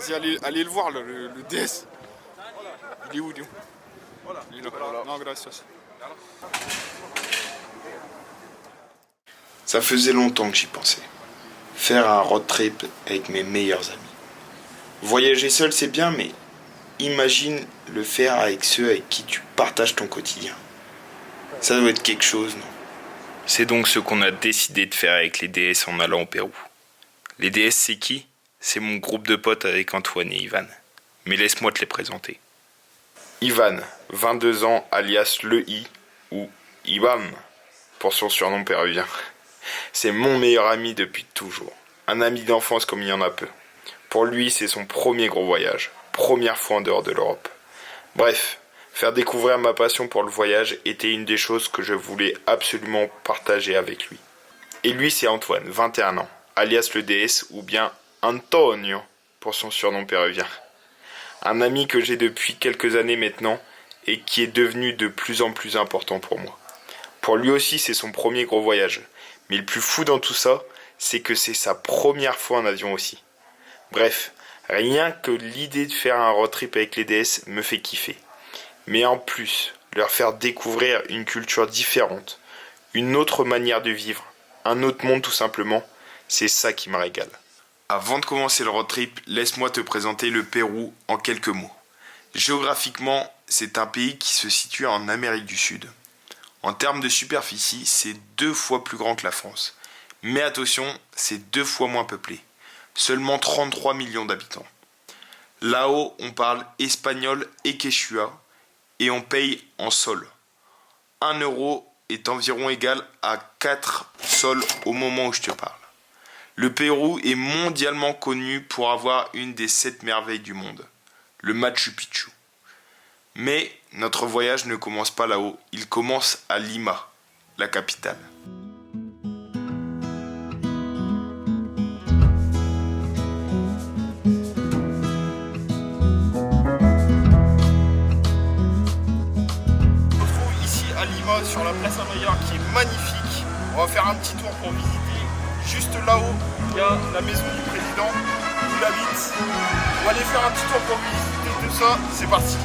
Vas-y, allez le voir, là, le DS. Il est où, Il est là. Non, gracias. Ça faisait longtemps que j'y pensais. Faire un road trip avec mes meilleurs amis. Voyager seul, c'est bien, mais imagine le faire avec ceux avec qui tu partages ton quotidien. Ça doit être quelque chose, non? C'est donc ce qu'on a décidé de faire avec les DS en allant au Pérou. Les DS, c'est qui? C'est mon groupe de potes avec Antoine et Ivan. Mais laisse-moi te les présenter. Ivan, 22 ans, alias Le I, ou Ivan, pour son surnom péruvien. C'est mon meilleur ami depuis toujours. Un ami d'enfance comme il y en a peu. Pour lui, c'est son premier gros voyage. Première fois en dehors de l'Europe. Bref, faire découvrir ma passion pour le voyage était une des choses que je voulais absolument partager avec lui. Et lui, c'est Antoine, 21 ans, alias le DS ou bien Antonio, pour son surnom péruvien. Un ami que j'ai depuis quelques années maintenant et qui est devenu de plus en plus important pour moi. Pour lui aussi, c'est son premier gros voyage. Mais le plus fou dans tout ça, c'est que c'est sa première fois en avion aussi. Bref, rien que l'idée de faire un road trip avec les DS me fait kiffer. Mais en plus, leur faire découvrir une culture différente, une autre manière de vivre, un autre monde tout simplement, c'est ça qui me régale. Avant de commencer le road trip, laisse-moi te présenter le Pérou en quelques mots. Géographiquement, c'est un pays qui se situe en Amérique du Sud. En termes de superficie, c'est 2 fois plus grand que la France. Mais attention, c'est 2 fois moins peuplé. Seulement 33 millions d'habitants. Là-haut, on parle espagnol et quechua et on paye en sol. 1 euro est environ égal à 4 sols au moment où je te parle. Le Pérou est mondialement connu pour avoir une des 7 merveilles du monde, le Machu Picchu. Mais notre voyage ne commence pas là-haut, il commence à Lima, la capitale. On se retrouve ici à Lima sur la place Amaya qui est magnifique. On va faire un petit tour pour visiter. Juste là-haut, il y a la maison du président où il habite. On va aller faire un petit tour pour visiter tout ça. C'est parti.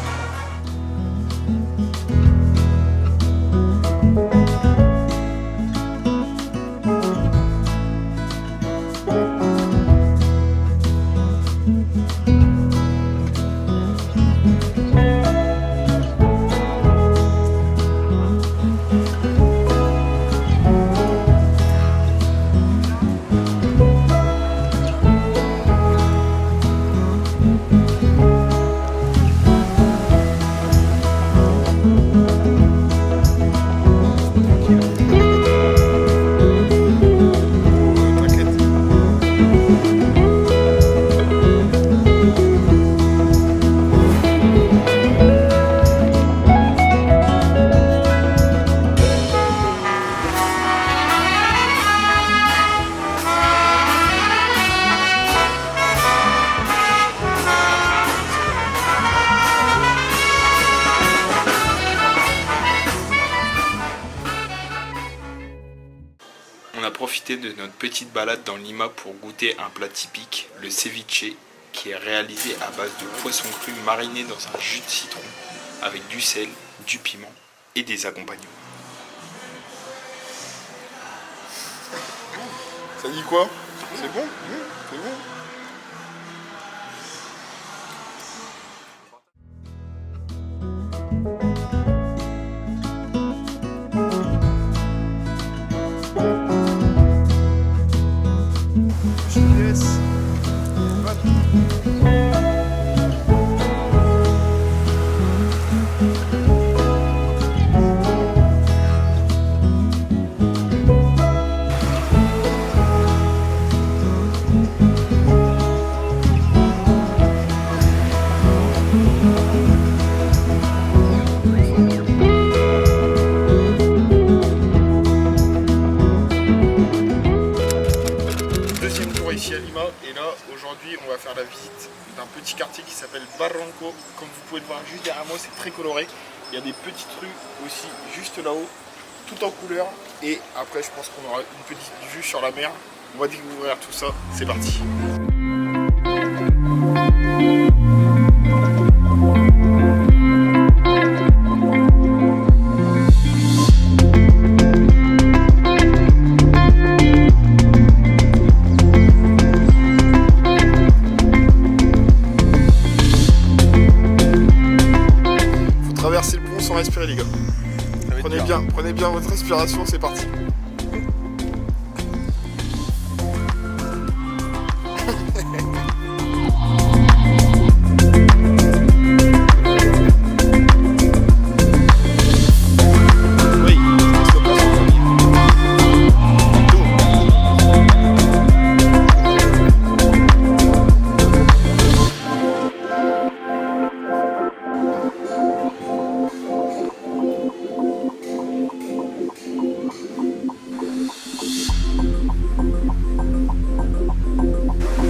On a profité de notre petite balade dans Lima pour goûter un plat typique, le ceviche, qui est réalisé à base de poisson cru mariné dans un jus de citron, avec du sel, du piment et des accompagnements. Ça dit quoi? C'est bon? C'est bon. Je te laisse. Deuxième tour ici à Lima et là aujourd'hui on va faire la visite d'un petit quartier qui s'appelle Barranco. Comme vous pouvez le voir juste derrière moi, c'est très coloré. Il y a des petites rues aussi juste là-haut, tout en couleur. Et après je pense qu'on aura une petite vue sur la mer. On va découvrir tout ça, c'est parti. Prenez bien votre respiration, c'est parti.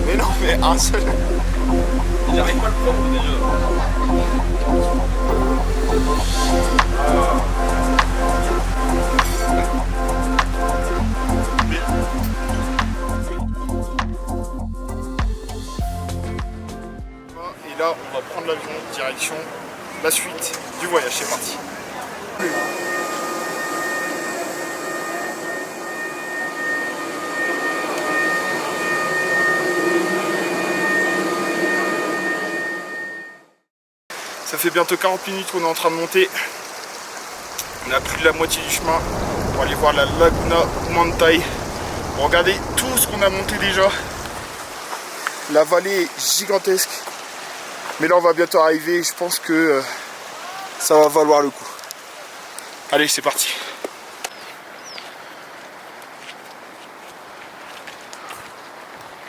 Mais non, mais un seul. J'arrive pas à le prendre déjà. Et là, on va prendre l'avion direction la suite du voyage. C'est parti. Ça fait bientôt 40 minutes qu'on est en train de monter. On a plus de la moitié du chemin pour aller voir la Laguna Humantay. Regardez tout ce qu'on a monté déjà. La vallée est gigantesque. Mais là on va bientôt arriver. Je pense que ça va valoir le coup. Allez, c'est parti.